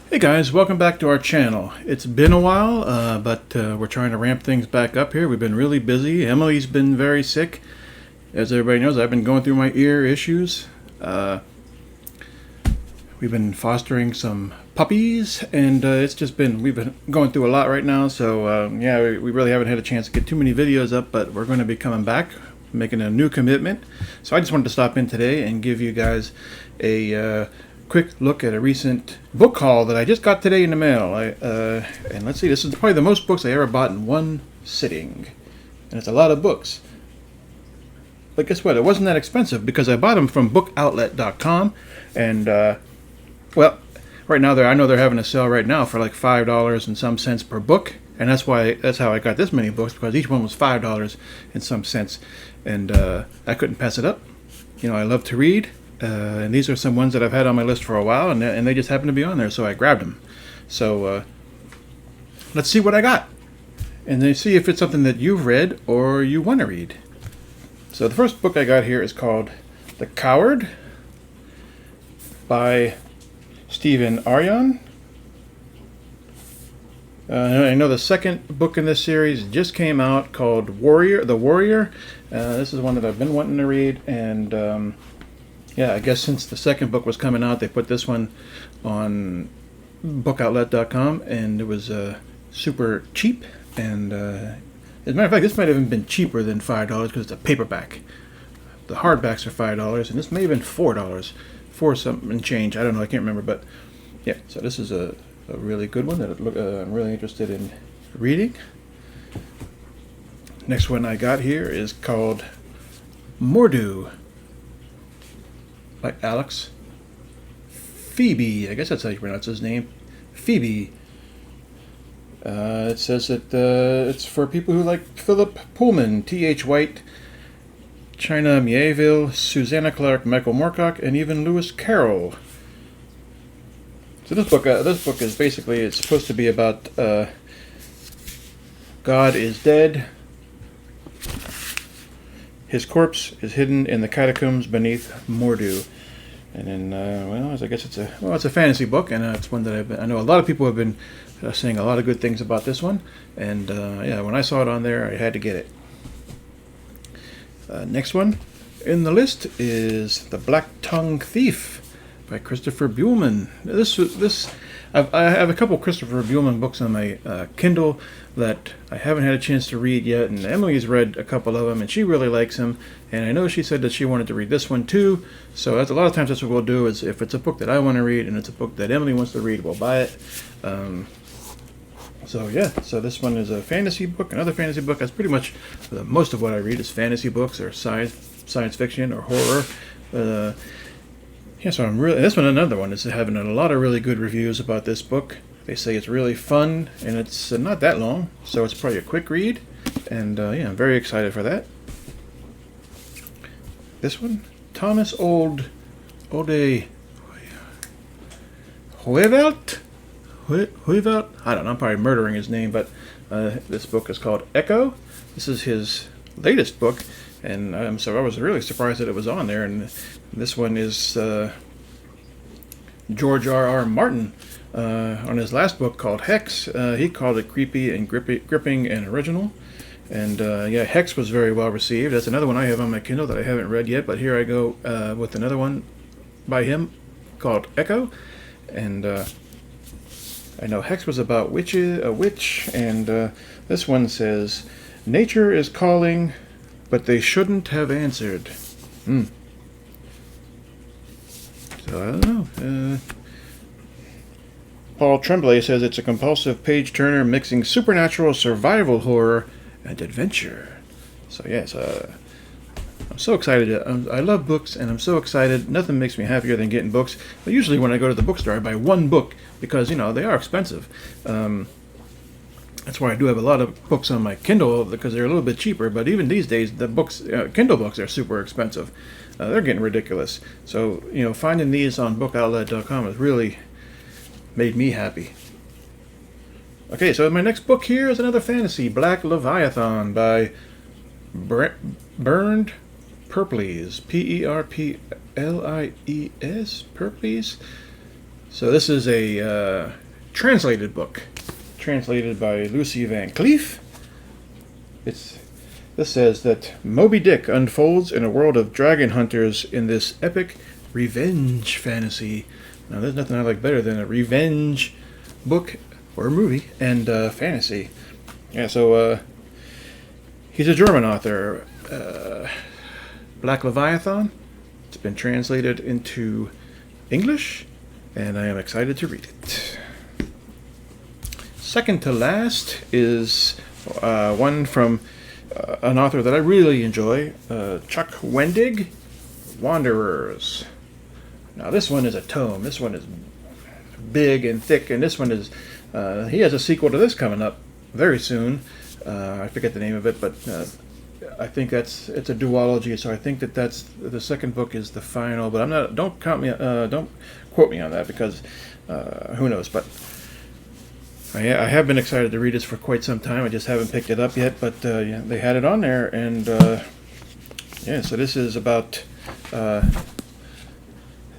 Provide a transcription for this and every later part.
Hey guys, welcome back to our channel. It's been a while, but we're trying to ramp things back up here. We've been really busy. Emily's been very sick. As everybody knows, I've been going through my ear issues. We've been fostering some puppies, and we've been going through a lot right now. So yeah, we really haven't had a chance to get too many videos up, but we're going to be coming back, making a new commitment. So I just wanted to stop in today and give you guys a quick look at a recent book haul that I just got today in the mail. And let's see, this is probably the most books I ever bought in one sitting, and it's a lot of books. But guess what? It wasn't that expensive because I bought them from bookoutlet.com, and well, right now I know they're having a sale right now for like $5 and some cents per book, and that's how I got this many books, because each one was $5 and some cents, and I couldn't pass it up. You know, I love to read. And these are some ones that I've had on my list for a while, and they just happen to be on there, so I grabbed them. So let's see what I got, and then see if it's something that you've read or you want to read. So the first book I got here is called The Coward by Stephen Aryan. I know the second book in this series just came out, called The Warrior. This is one that I've been wanting to read, and yeah, I guess since the second book was coming out, they put this one on bookoutlet.com, and it was super cheap. And as a matter of fact, this might have even been cheaper than $5 because it's a paperback. The hardbacks are $5, and this may have been $4, for something and change. I don't know, I can't remember, but yeah. So this is a really good one that I'm really interested in reading. Next one I got here is called Mordu by Alex Phoebe. I guess that's how you pronounce his name. Phoebe. It says that it's for people who like Philip Pullman, T.H. White, China Mieville, Susanna Clark, Michael Moorcock, and even Lewis Carroll. So this book is basically, it's supposed to be about God is dead. His corpse is hidden in the catacombs beneath Mordu. And then, well, I guess it's a fantasy book, and it's one that I know a lot of people have been saying a lot of good things about this one. And yeah, when I saw it on there, I had to get it. Next one in the list is The Black-Tongued Thief by Christopher Buellman. I have a couple Christopher Buellman books on my Kindle that I haven't had a chance to read yet, and Emily's read a couple of them, and she really likes them, and I know she said that she wanted to read this one too. So that's a lot of times that's what we'll do, is if it's a book that I want to read and it's a book that Emily wants to read, we'll buy it. So yeah, so this one is a fantasy book, another fantasy book. That's pretty much most of what I read is fantasy books or science fiction or horror. Yeah, so this one, another one, is having a lot of really good reviews about this book. They say it's really fun, and it's not that long, so it's probably a quick read. And yeah, I'm very excited for that. This one, Thomas Ode Huivelt. I don't know, I'm probably murdering his name, but this book is called Echo. This is his latest book, and I was really surprised that it was on there. And this one is George R.R. Martin. On his last book called Hex, he called it creepy and gripping and original. And yeah, Hex was very well received. That's another one I have on my Kindle that I haven't read yet, but here I go with another one by him called Echo. And I know Hex was about a witch, and this one says, nature is calling, but they shouldn't have answered. So I don't know. Paul Tremblay says it's a compulsive page-turner mixing supernatural survival horror and adventure. So yes, I'm so excited. I love books, and I'm so excited. Nothing makes me happier than getting books. But usually when I go to the bookstore, I buy one book because, you know, they are expensive. That's why I do have a lot of books on my Kindle, because they're a little bit cheaper. But even these days, the books, Kindle books, are super expensive. They're getting ridiculous. So, you know, finding these on bookoutlet.com has really made me happy. Okay, so my next book here is another fantasy, Black Leviathan by Burned Perples, Perples, Perples. So this is a translated book, translated by Lucy Van Cleef. This says that Moby Dick unfolds in a world of dragon hunters in this epic revenge fantasy. Now, there's nothing I like better than a revenge book or movie and fantasy. Yeah, so he's a German author. Black Leviathan. It's been translated into English, and I am excited to read it. Second to last is one from an author that I really enjoy, Chuck Wendig, Wanderers. Now this one is a tome. This one is big and thick, and this one is, he has a sequel to this coming up very soon. I forget the name of it, but I think it's a duology, so I think that's the second book is the final. But I'm not. Don't quote me on that, because who knows? But I have been excited to read this for quite some time. I just haven't picked it up yet. But yeah, they had it on there, and yeah. So this is about. It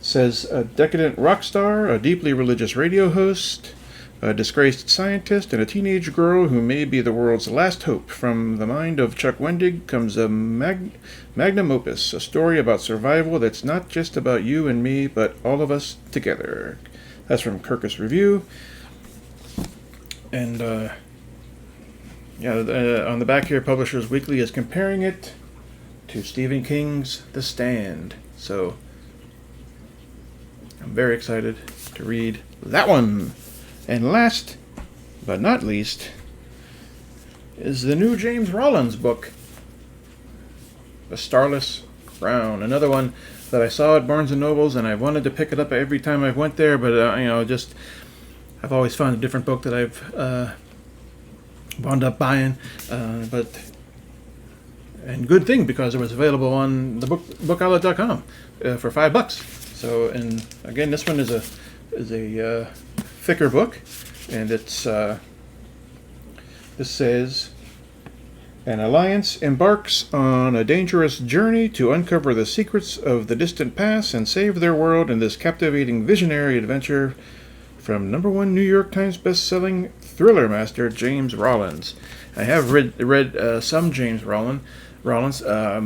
says a decadent rock star, a deeply religious radio host, a disgraced scientist, and a teenage girl who may be the world's last hope. From the mind of Chuck Wendig comes a magnum opus, a story about survival that's not just about you and me, but all of us together. That's from Kirkus Review. And yeah, on the back here, Publishers Weekly is comparing it to Stephen King's The Stand. So I'm very excited to read that one. And last but not least is the new James Rollins book, The Starless Crown. Another one that I saw at Barnes & Noble's, and I wanted to pick it up every time I went there, but you know, just I've always found a different book that I've wound up buying. And good thing, because it was available on the bookoutlet.com for $5. So, and again, this one is a thicker book, and it's this says, an alliance embarks on a dangerous journey to uncover the secrets of the distant past and save their world in this captivating visionary adventure from #1 New York Times best-selling thriller master James Rollins. I have read some James Rollins. I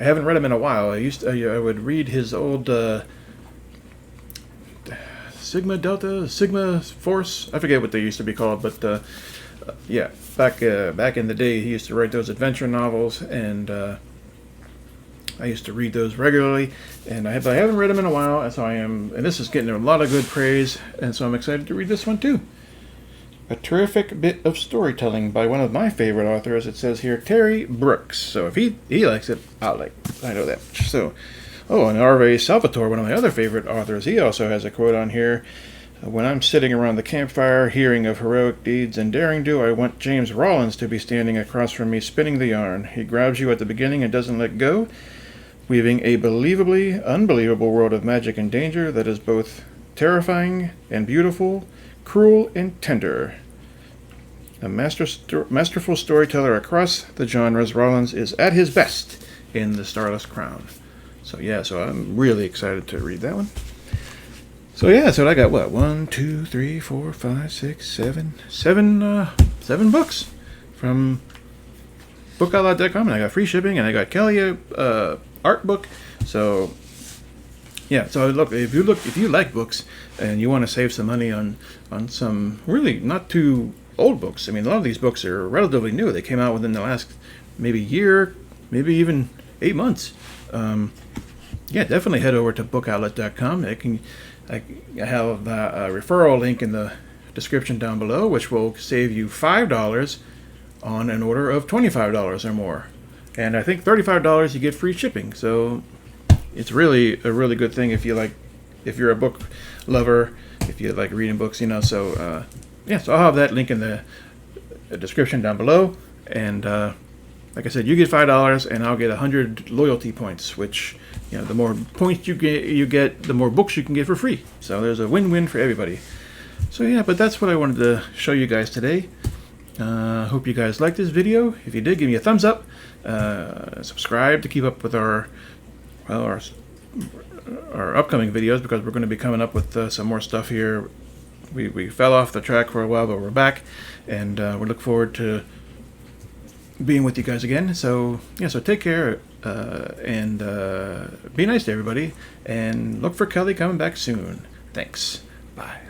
haven't read him in a while. I would read his old Sigma Force. I forget what they used to be called, but yeah, back in the day, he used to write those adventure novels, and I used to read those regularly. And I haven't read them in a while, and so and this is getting a lot of good praise, and so I'm excited to read this one too. A terrific bit of storytelling by one of my favorite authors. It says here, Terry Brooks. So if he likes it, I'll like it. I know that. So. Oh, and R.V. Salvatore, one of my other favorite authors, he also has a quote on here. When I'm sitting around the campfire, hearing of heroic deeds and daring do, I want James Rollins to be standing across from me, spinning the yarn. He grabs you at the beginning and doesn't let go, weaving a believably unbelievable world of magic and danger that is both terrifying and beautiful, cruel and tender. A masterful storyteller across the genres, Rollins is at his best in The Starless Crown. So yeah, so I'm really excited to read that one. So yeah, so I got what, 1, 2, 3, 4, 5, 6, 7 books from bookoutlet.com, and I got free shipping, and I got Kelly art book. So yeah, so look, if you like books and you want to save some money on some really not too old books. I mean, a lot of these books are relatively new. They came out within the last maybe year, maybe even 8 months. Yeah, definitely head over to bookoutlet.com. I have a referral link in the description down below, which will save you $5 on an order of $25 or more. And I think $35 you get free shipping. So it's really a really good thing if you're a book lover, if you like reading books, you know. So yeah, so I'll have that link in the description down below. And like I said, you get $5 and I'll get 100 loyalty points, which, you know, the more points you get, the more books you can get for free. So there's a win-win for everybody. So yeah, but that's what I wanted to show you guys today. Hope you guys liked this video. If you did, give me a thumbs up. Subscribe to keep up with our our upcoming videos, because we're going to be coming up with some more stuff here. We fell off the track for a while, but we're back, and we look forward to being with you guys again. So yeah, so take care, and be nice to everybody, and look for Kelly coming back soon. Thanks. Bye.